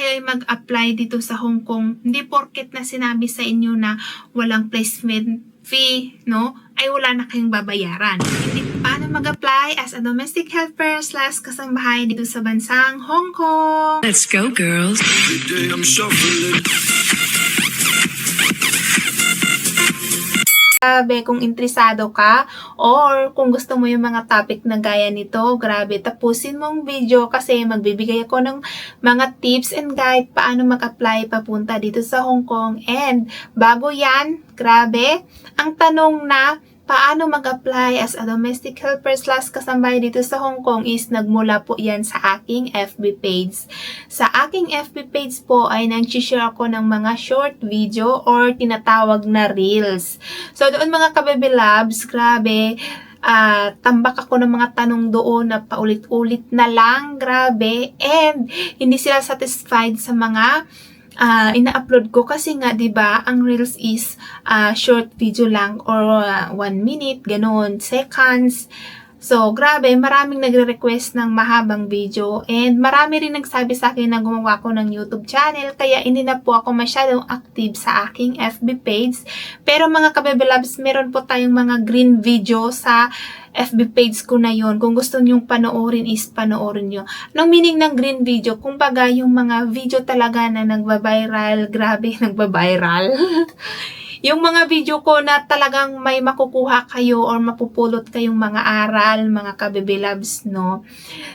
tayo ay mag-apply dito sa Hong Kong, hindi porket na sinabi sa inyo na walang placement fee, no, ay wala na kayong babayaran. Hindi paano mag-apply as a domestic helper / kasambahay dito sa bansang Hong Kong. Let's go, girls. Every day I'm shuffling. Grabe, kung interesado ka or kung gusto mo yung mga topic na gaya nito, grabe, tapusin mong video kasi magbibigay ako ng mga tips and guide paano mag-apply papunta dito sa Hong Kong. And bago yan, grabe, ang tanong na paano mag-apply as a domestic helper / kasambahay dito sa Hong Kong is nagmula po yan sa aking FB page. Sa aking FB page po ay nag-share ako ng mga short video or tinatawag na reels. So doon mga kabebe loves, grabe, tambak ako ng mga tanong doon na paulit-ulit na lang, grabe, and hindi sila satisfied sa mga ina-upload ko kasi nga 'di ba ang reels is short video lang or 1 minute ganon, seconds. So grabe, maraming nagre-request ng mahabang video and marami rin nagsabi sa akin na gumawa ko ng YouTube channel kaya hindi na po ako masyadong active sa aking FB page. Pero mga kabebe loves, meron po tayong mga green video sa FB page ko na yon. Kung gusto nyong panoorin is panoorin nyo. Anong meaning ng green video? Kung baga yung mga video talaga na nagba-viral, grabe, nagba-viral. Yung mga video ko na talagang may makukuha kayo or mapupulot kayong mga aral, mga kabebe loves, no,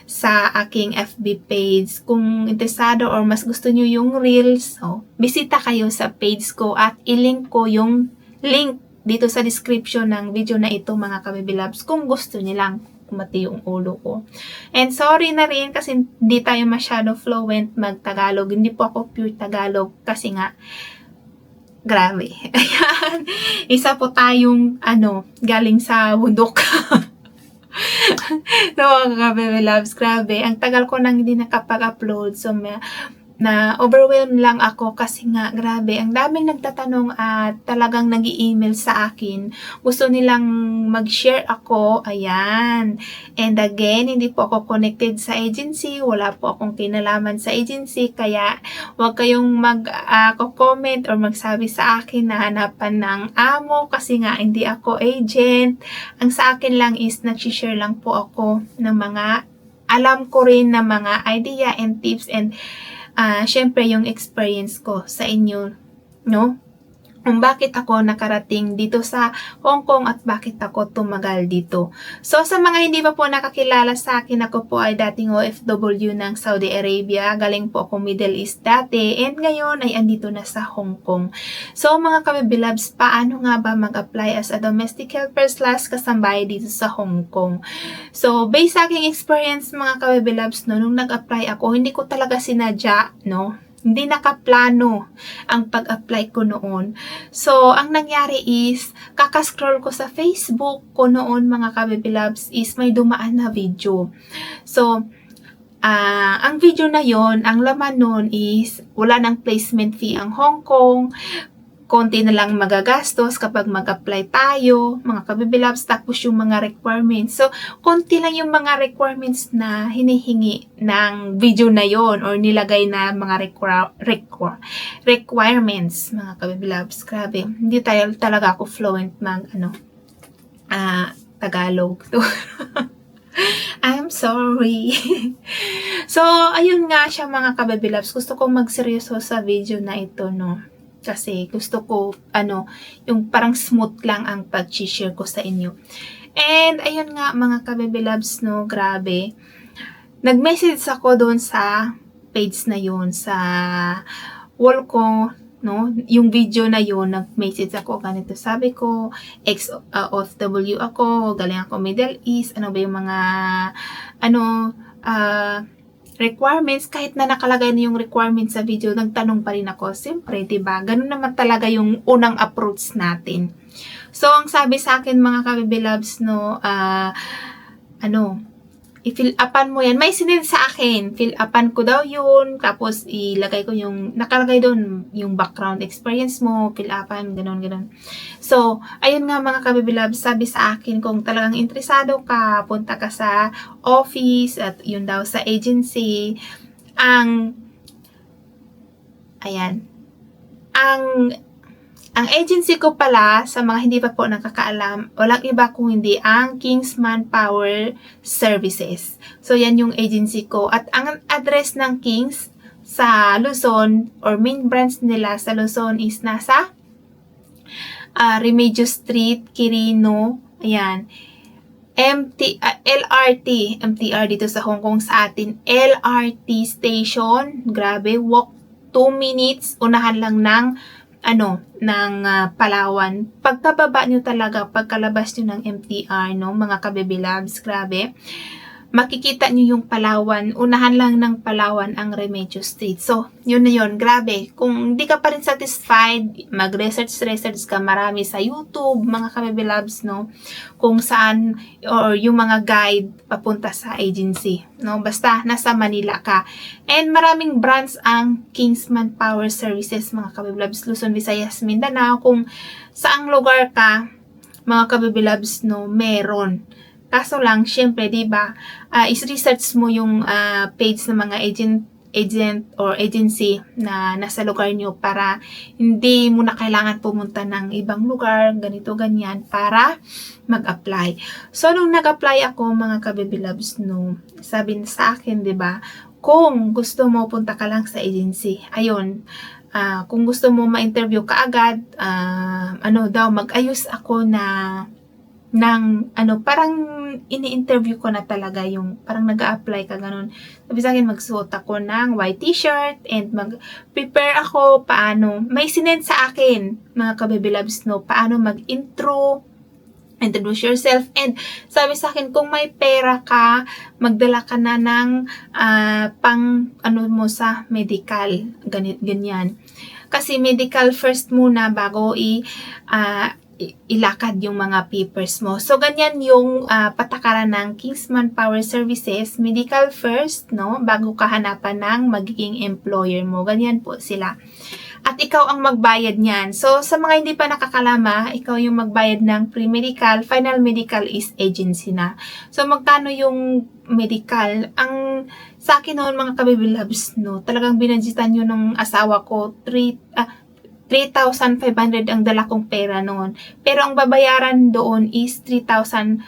sa aking FB page. Kung interesado or mas gusto nyo yung reels, so, bisita kayo sa page ko at ilink ko yung link dito sa description ng video na ito mga kabebe loves kung gusto nilang kumati yung ulo ko. And sorry na rin kasi hindi tayo masyado fluent mag-Tagalog. Hindi po ako pure Tagalog kasi nga grabe. Ayan. Isa po tayong galing sa bundok. So mga kabebe loves, grabe. Ang tagal ko nang hindi nakapag-upload. So na overwhelmed lang ako kasi nga grabe, ang daming nagtatanong at talagang nag-i-email sa akin. Gusto nilang mag-share ako, ayan. And again, hindi po ako connected sa agency, wala po akong kinalaman sa agency, kaya huwag kayong mag-comment or magsabi sa akin na hanapan ng amo kasi nga hindi ako agent. Ang sa akin lang is nag-share lang po ako ng mga alam ko rin na mga idea and tips and syempre yung experience ko sa inyo, no? Kung bakit ako nakarating dito sa Hong Kong at bakit ako tumagal dito. So, sa mga hindi pa po nakakilala sa akin, ako po ay dating OFW ng Saudi Arabia. Galing po ako Middle East dati and ngayon ay andito na sa Hong Kong. So, mga kabebe loves, paano nga ba mag-apply as a domestic helper / kasambahay dito sa Hong Kong? So, based sa aking experience mga kabebe loves, no, nung nag-apply ako, hindi ko talaga sinadya, no? Hindi nakaplano ang pag-apply ko noon. So, ang nangyari is, kakascroll ko sa Facebook ko noon mga kabebe loves is may dumaan na video. So, ang video na yon, ang laman noon is wala ng placement fee ang Hong Kong. Konti na lang magagastos kapag mag-apply tayo, mga kabebe loves, tapos yung mga requirements. So, konti lang yung mga requirements na hinihingi ng video na yon or nilagay na mga requirements, mga kabebe loves. Grabe, hindi talaga ako fluent Tagalog. I'm sorry. So, ayun nga siya mga kabebe loves. Gusto kong magseryoso sa video na ito, no? Kasi gusto ko, yung parang smooth lang ang pag-share ko sa inyo. And, ayun nga, mga kabebe loves, no, grabe. Nag-message ako doon sa page na yun, sa wall ko, no, yung video na yun, nag-message ako, ganito, sabi ko, ex-OFW ako, galing ako Middle East, ano ba yung mga, requirements, kahit na nakalagay na yung requirements sa video, nagtanong pa rin ako. Siyempre, diba? Ganun naman talaga yung unang approach natin. So, ang sabi sa akin, mga kabebe loves, no, i-fill upan mo yan. May sinend sa akin. Fill upan ko daw yun. Tapos, ilagay ko yung, nakalagay doon, yung background experience mo, fill upan, ganun. So, ayun nga mga kabebe loves, sabi sa akin, kung talagang interesado ka, punta ka sa office, at yun daw sa agency, ang Ayan. Ang agency ko pala, sa mga hindi pa po nakakaalam, walang iba kung hindi ang King's Manpower Services. So, yan yung agency ko. At ang address ng King's sa Luzon, or main branch nila sa Luzon is nasa Remedios Street, Quirino. Ayan. MTR dito sa Hong Kong sa atin. LRT station. Grabe, walk 2 minutes. Unahan lang ng Palawan. Pagkababa nyo talaga, pagkalabas nyo ng MTR, no, mga Kababy Loves, grabe. Makikita nyo yung Palawan. Unahan lang ng Palawan ang Remedios Street. So, yun na yun. Grabe. Kung hindi ka pa rin satisfied, mag-research ka marami sa YouTube, mga Kababy Loves, no? Kung saan, or yung mga guide papunta sa agency, no? Basta, nasa Manila ka. And maraming branch ang King's Manpower Services, mga Kababy Loves, Luzon, Visayas, Mindanao. Kung saang lugar ka, mga Kababy Loves, no, meron. Kaso lang, syempre, diba, is-research mo yung page ng mga agent or agency na nasa lugar nyo para hindi mo na kailangan pumunta ng ibang lugar, ganito, ganyan, para mag-apply. So, nung nag-apply ako, mga Kababy Loves, no, sabi sa akin, diba, kung gusto mo, punta ka lang sa agency. Ayun, kung gusto mo ma-interview ka agad, mag-ayos ako parang ini-interview ko na talaga yung, parang nag-a-apply ka, ganun. Sabi sa akin, magsuot ako ng white t-shirt and mag-prepare ako paano. May sinend sa akin, mga Kababy Loves, no, paano mag-intro, introduce yourself, and sabi sa akin, kung may pera ka, magdala ka na ng mo sa medical, ganyan. Kasi medical first muna bago ilakad yung mga papers mo. So, ganyan yung patakaran ng King's Manpower Services. Medical first, no? Bago ka hanapan ng magiging employer mo. Ganyan po sila. At ikaw ang magbayad niyan. So, sa mga hindi pa nakakalama, ikaw yung magbayad ng pre-medical. Final medical is agency na. So, magkano yung medical? Ang sa akin noon, mga Kababy Loves, no? Talagang binadgetan yun ng asawa ko. 3,500 ang dala kong pera noon. Pero ang babayaran doon is 3,000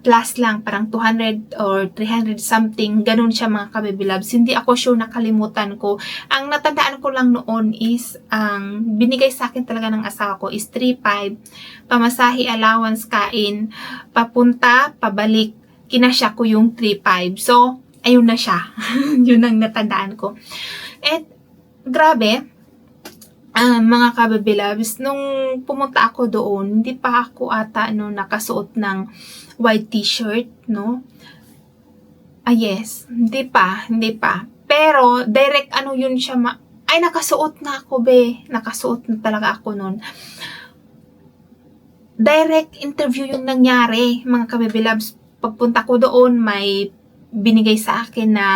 plus lang. Parang 200 or 300 something. Ganun siya, mga Kababy Loves. Hindi ako sure, nakalimutan ko. Ang natandaan ko lang noon is, ang binigay sa akin talaga ng asawa ko is 3,500. Pamasahi, allowance, kain, papunta, pabalik. Kinasya ko yung 3,500. So, ayun na siya. Yun ang natandaan ko. At, grabe. Mga Kababy Loves, nung pumunta ako doon, hindi pa ako ata nakasuot ng white t-shirt, no? Yes, hindi pa. Pero, direct yun siya, nakasuot na ako, be. Nakasuot na talaga ako noon. Direct interview yung nangyari, mga Kababy Loves. Pagpunta ko doon, may binigay sa akin na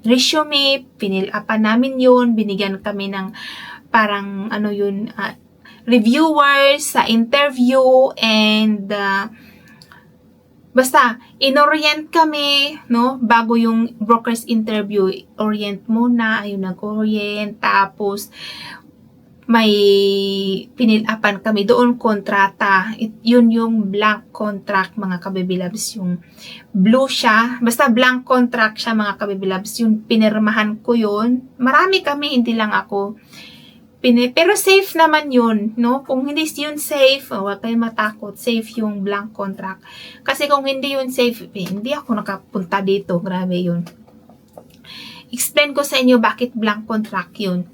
resume, pinil-upan namin yun, binigyan kami ng parang reviewers sa interview, and basta inorient kami, no, bago yung broker's interview. Orient muna, ayun, nag-orient, tapos may pinil-upan kami doon, kontrata. Yun yung blank contract, mga Kababy Loves. Yung blue siya. Basta blank contract siya, mga Kababy Loves. Yung pinirmahan ko yun. Marami kami, hindi lang ako. Pero safe naman yun, no? Kung hindi yun safe, huwag kayong matakot. Safe yung blank contract. Kasi kung hindi yun safe, hindi ako nakapunta dito. Grabe yun. Explain ko sa inyo bakit blank contract yun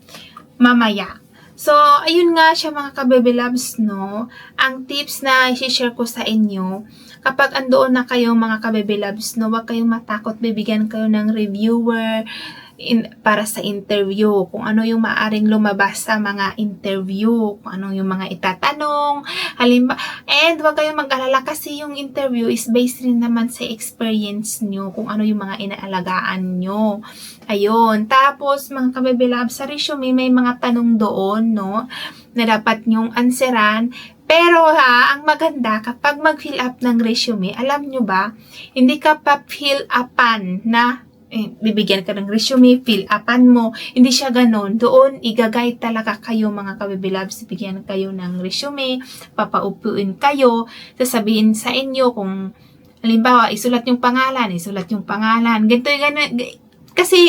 mamaya. So, ayun nga siya, mga Kababy Loves, no? Ang tips na i-share ko sa inyo, kapag andoon na kayo, mga Kababy Loves, no, huwag kayong matakot, bibigyan kayo ng reviewer para sa interview, kung ano yung maaring lumabas sa mga interview, kung ano yung mga itatanong, and huwag kayong mag-alala kasi yung interview is based rin naman sa experience nyo, kung ano yung mga inaalagaan nyo. Ayun. Tapos, mga Kababy Loves, sa resume, may mga tanong doon, no, na dapat nyong answeran. Pero ang maganda, kapag mag-fill up ng resume, alam nyo ba, hindi ka pa fill upan na bibigyan ka ng resume, fill upan mo. Hindi siya ganon. Doon, i-guide talaga kayo mga kababy loves. Bigyan kayo ng resume, papaupuin kayo, sasabihin sa inyo kung, halimbawa, isulat yung pangalan. Ganito, gano'n. Kasi,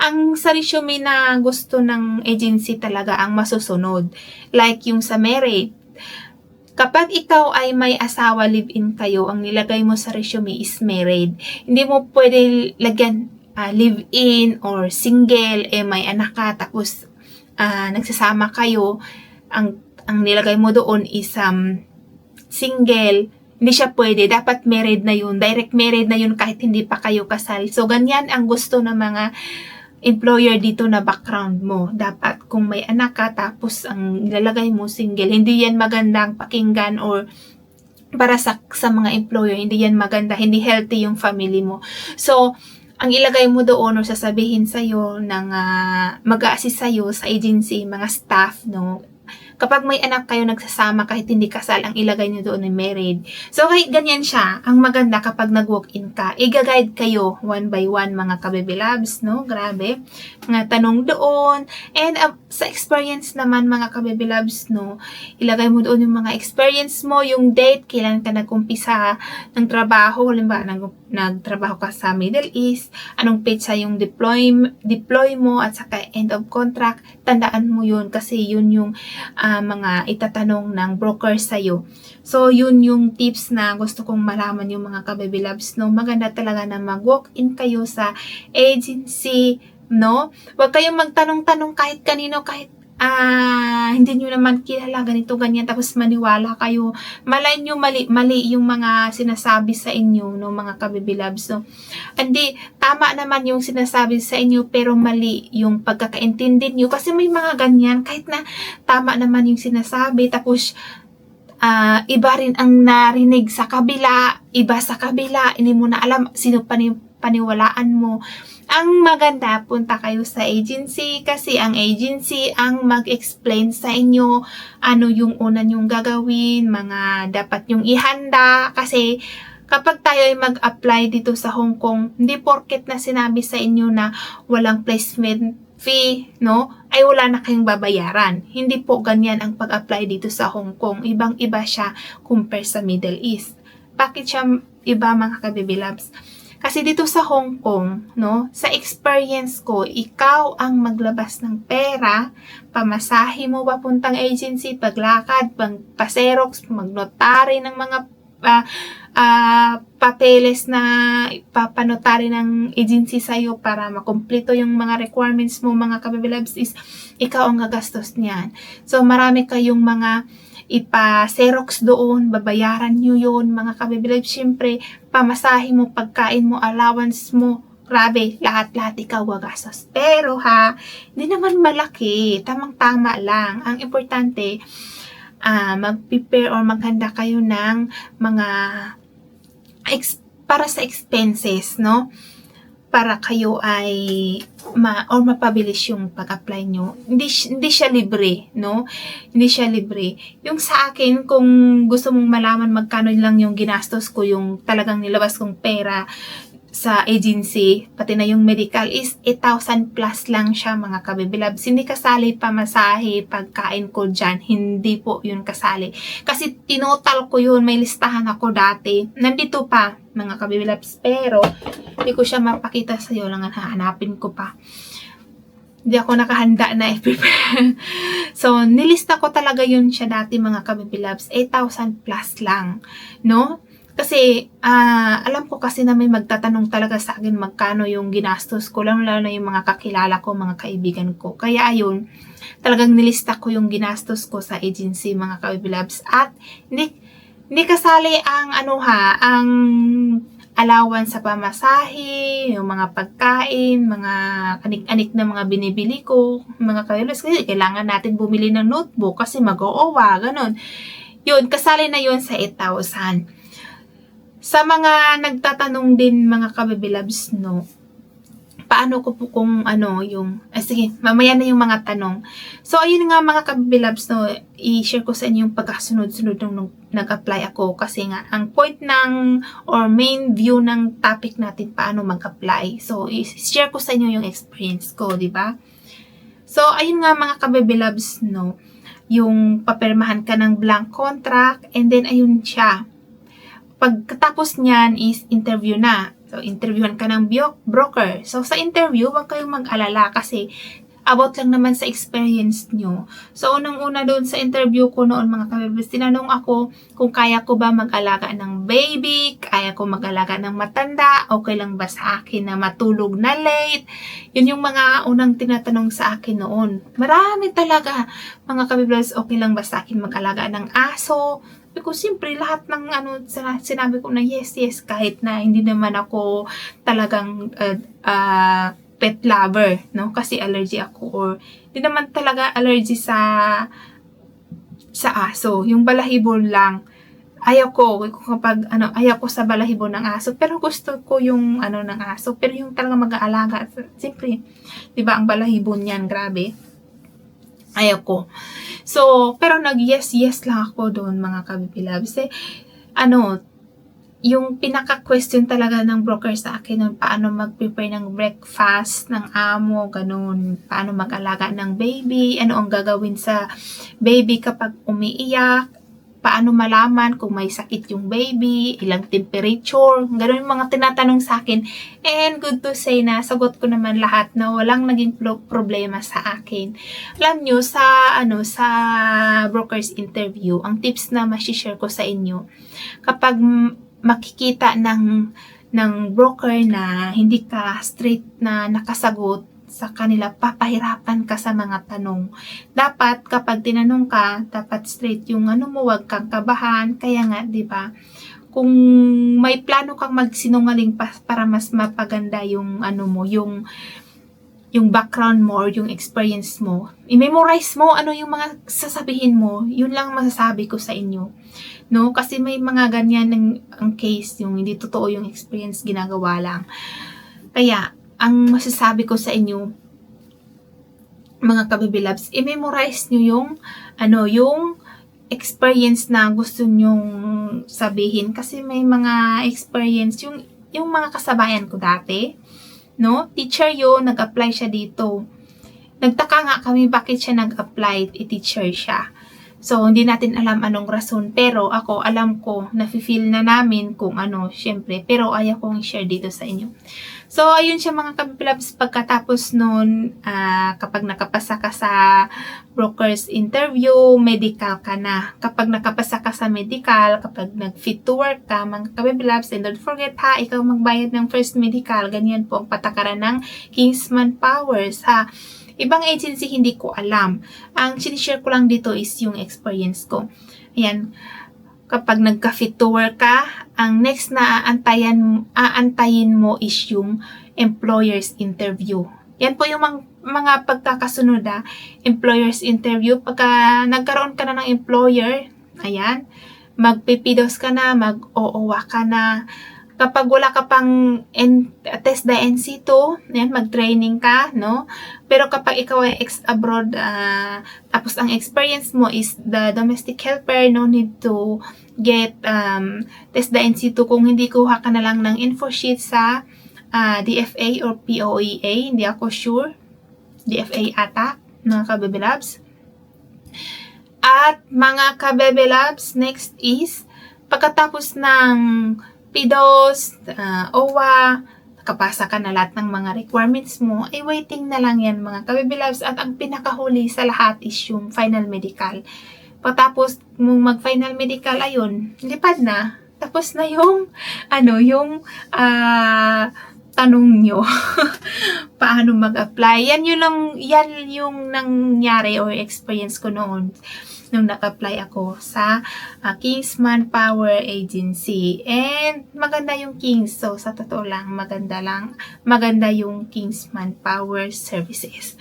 ang sa resume na gusto ng agency talaga ang masusunod. Like yung sa merit. Kapag ikaw ay may asawa, live-in kayo, ang nilagay mo sa resume is married. Hindi mo pwede lagyan live-in or single, may anak ka, tapos nagsasama kayo. Ang nilagay mo doon is single. Hindi siya pwede. Dapat married na yun. Direct married na yun kahit hindi pa kayo kasal. So, ganyan ang gusto ng mga employer dito na background mo. Dapat kung may anak ka tapos ang nilalagay mo single, hindi yan magandang pakinggan or para sa mga employer, hindi yan maganda, hindi healthy yung family mo. So, ang ilagay mo doon or sasabihin sa'yo ng mag-a-assist sa'yo sa agency, mga staff, no? Kapag may anak kayo nagsasama kahit hindi kasal, ang ilagay nyo doon ay married. So, kahit ganyan siya, ang maganda kapag nag-walk-in ka, i-guide kayo one by one mga kababy loves, no? Grabe. Mga tanong doon. And sa experience naman mga kababy loves, no? Ilagay mo doon yung mga experience mo, yung date, kailan ka nag-umpisa ng trabaho, halimbawa, nagtrabaho ka sa Middle East, anong petsa yung deploy mo, at saka end of contract, tandaan mo yun kasi yun yung mga itatanong ng broker sa'yo. So, yun yung tips na gusto kong malaman yung mga kababy loves, no? Maganda talaga na mag-walk-in kayo sa agency, no? Huwag kayong magtanong-tanong kahit kanino, kahit hindi nyo naman kilala, ganito, ganyan, tapos maniwala kayo. Malay nyo mali yung mga sinasabi sa inyo, no, mga kababy loves. So, hindi, tama naman yung sinasabi sa inyo, pero mali yung pagkakaintindi nyo. Kasi may mga ganyan, kahit na tama naman yung sinasabi, tapos iba rin ang narinig sa kabila, iba sa kabila, hindi mo na alam sino paniwalaan mo. Ang maganda, punta kayo sa agency kasi ang agency ang mag-explain sa inyo ano yung una nyong gagawin, mga dapat yung ihanda. Kasi kapag tayo ay mag-apply dito sa Hong Kong, hindi porket na sinabi sa inyo na walang placement fee, no, ay wala na kayong babayaran. Hindi po ganyan ang pag-apply dito sa Hong Kong. Ibang-iba siya compare sa Middle East. Bakit siya iba mga kababy loves? Kasi dito sa Hong Kong, no, sa experience ko, ikaw ang maglabas ng pera, pamasahe mo papuntang agency, paglakad, paserox, magnotary ng mga papeles na papanotary ng agency sa'yo para makumpleto yung mga requirements mo, mga kababy loves, is ikaw ang gagastos niyan. So, marami kayong mga ipa-xerox doon, babayaran nyo yun, mga kababy loves. Siyempre, pamasahe mo, pagkain mo, allowance mo, grabe, lahat-lahat ikaw gagastos. Pero hindi naman malaki, tamang-tama lang. Ang importante, mag-prepare or maghanda kayo ng mga para sa expenses, no? Para kayo ay mapabilis yung pag-apply nyo. Hindi siya libre, no? Hindi siya libre. Yung sa akin, kung gusto mong malaman magkano lang yung ginastos ko, yung talagang nilabas kong pera sa agency, pati na yung medical, is 8,000 plus lang siya mga kababy loves. Hindi kasali pamasahe, pagkain ko dyan. Hindi po yun kasali. Kasi tinotal ko yun, may listahan ako dati. Nandito pa mga kababy loves, pero hindi ko siya mapakita sa iyo lang, hanapin ko pa. Hindi ako nakahanda na i-prepare. So, nilista ko talaga yun siya dati mga kababy loves, 8,000 plus lang, no? Kasi, alam ko kasi na may magtatanong talaga sa akin magkano yung ginastos ko, lalo na yung mga kakilala ko, mga kaibigan ko. Kaya ayun, talagang nilista ko yung ginastos ko sa agency, mga kababy loves. At hindi kasali ang ang allowance sa pamasahe, yung mga pagkain, mga anik-anik na mga binibili ko, mga kababy loves. Kasi kailangan natin bumili ng notebook kasi mag-OOWA, ganun. Yun, kasali na yun sa 8,000. Sa mga nagtatanong din mga kababy loves, no, paano ko po kung sige, mamaya na yung mga tanong. So, ayun nga mga kabibilabs, no, i-share ko sa inyo yung pagkasunod-sunod nung nag-apply ako kasi nga, ang point or main view ng topic natin, paano mag-apply. So, i-share ko sa inyo yung experience ko, di ba? So, ayun nga mga kabibilabs, no, yung papirmahan ka ng blank contract, and then ayun siya. Pagkatapos niyan is interview na. So, interviewan ka ng broker. So, sa interview, huwag kayong mag-alala kasi about lang naman sa experience nyo. So, unang-una doon sa interview ko noon mga kabibis, tinanong ako kung kaya ko ba mag-alaga ng baby, kaya ko mag-alaga ng matanda, okay lang ba sa akin na matulog na late. Yun yung mga unang tinatanong sa akin noon. Marami talaga mga kabibis, okay lang ba sa akin mag-alaga ng aso. Because siyempre lahat ng sinabi ko na yes, kahit na hindi naman ako talagang pet lover, no? Kasi allergy ako, or hindi naman talaga allergy sa aso. Yung balahibo lang. Ayaw ko kapag ayaw ko sa balahibo ng aso, pero gusto ko yung ng aso, pero yung talaga mag-aalaga, siyempre, 'di ba, ang balahibo niyan, grabe. Ayaw ko. So, pero nag-yes lang ako doon mga kabibilabs. Yung pinaka-question talaga ng broker sa akin nun, paano mag-prepare ng breakfast ng amo, ganun. Paano mag-alaga ng baby, ano ang gagawin sa baby kapag umiiyak, paano malaman kung may sakit yung baby, ilang temperature, ganun yung mga tinatanong sa akin. And good to say na sagot ko naman lahat na walang naging problema sa akin. Alam nyo, sa broker's interview, ang tips na ma-share ko sa inyo, kapag makikita ng broker na hindi ka straight na nakasagot sa kanila, papahirapan ka sa mga tanong. Dapat kapag tinanong ka, dapat straight yung mo, wag kang kabahan. Kaya nga, 'di ba? Kung may plano kang magsinungaling para mas mapaganda yung yung background mo or yung experience mo, i-memorize mo yung mga sasabihin mo. Yun lang masasabi ko sa inyo. No? Kasi may mga ganyan ang case, yung hindi totoo yung experience, ginagawa lang. Kaya, ang masasabi ko sa inyo, mga kabibilabs, i-memorize nyo yung experience na gusto nyong sabihin. Kasi may mga experience, yung mga kasabayan ko dati, no? Teacher yun, nag-apply siya dito. Nagtaka nga kami bakit siya nag-apply, i-teacher siya. So, hindi natin alam anong rason. Pero ako, alam ko, nafe-feel na namin kung syempre. Pero ayaw kong i-share dito sa inyo. So, ayun siya mga kabibilabs. Pagkatapos nun, kapag nakapasa ka sa broker's interview, medical ka na. Kapag nakapasa ka sa medical, kapag nag-fit to work ka, mga kabibilabs, and don't forget ikaw magbayad ng first medical. Ganyan po ang patakaran ng Kingsman Powers, Ibang agency hindi ko alam. Ang sinishare ko lang dito is yung experience ko. Ayan. Kapag nagka-fit to work ka, ang next na aantayin mo is yung employer's interview. Yan po yung mga pagkakasunod, employer's interview. Pagka nagkaroon ka na ng employer, ayan, magpipidos ka na, mag-OOWA ka na. Kapag wala ka pang test the NC2, yan, mag-training ka, no? Pero kapag ikaw ay ex-abroad, tapos ang experience mo is the domestic helper, no need to get test the NC2 kung hindi kuha ka na lang ng info sheet sa DFA or POEA, hindi ako sure. DFA ata, mga kabebilabs. At mga kabebilabs, next is, pagkatapos ng PIDOS, OWA, nakapasa ka na lahat ng mga requirements mo, ay waiting na lang yan mga kabibilabs. At ang pinakahuli sa lahat is yung final medical. Pagkatapos mong mag-final medical, ayun, lipad na. Tapos na yung, tanong nyo. Paano mag-apply. Yan yung nangyari or experience ko noon nung nag-apply ako sa Kingsman Power Agency. And maganda yung Kings. So, sa totoo lang, maganda yung Kingsman Power Services.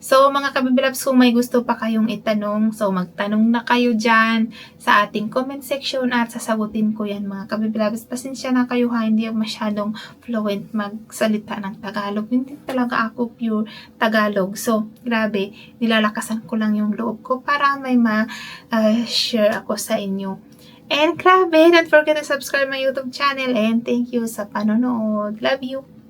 So, mga kabibilabs, kung may gusto pa kayong itanong, so magtanong na kayo dyan sa ating comment section at sasagutin ko yan, mga kabibilabs. Pasensya na kayo ha, hindi ako masyadong fluent magsalita ng Tagalog. Hindi talaga ako pure Tagalog. So, grabe, nilalakasan ko lang yung loob ko para may ma-share ako sa inyo. And grabe, don't forget to subscribe my YouTube channel and thank you sa panonood. Love you!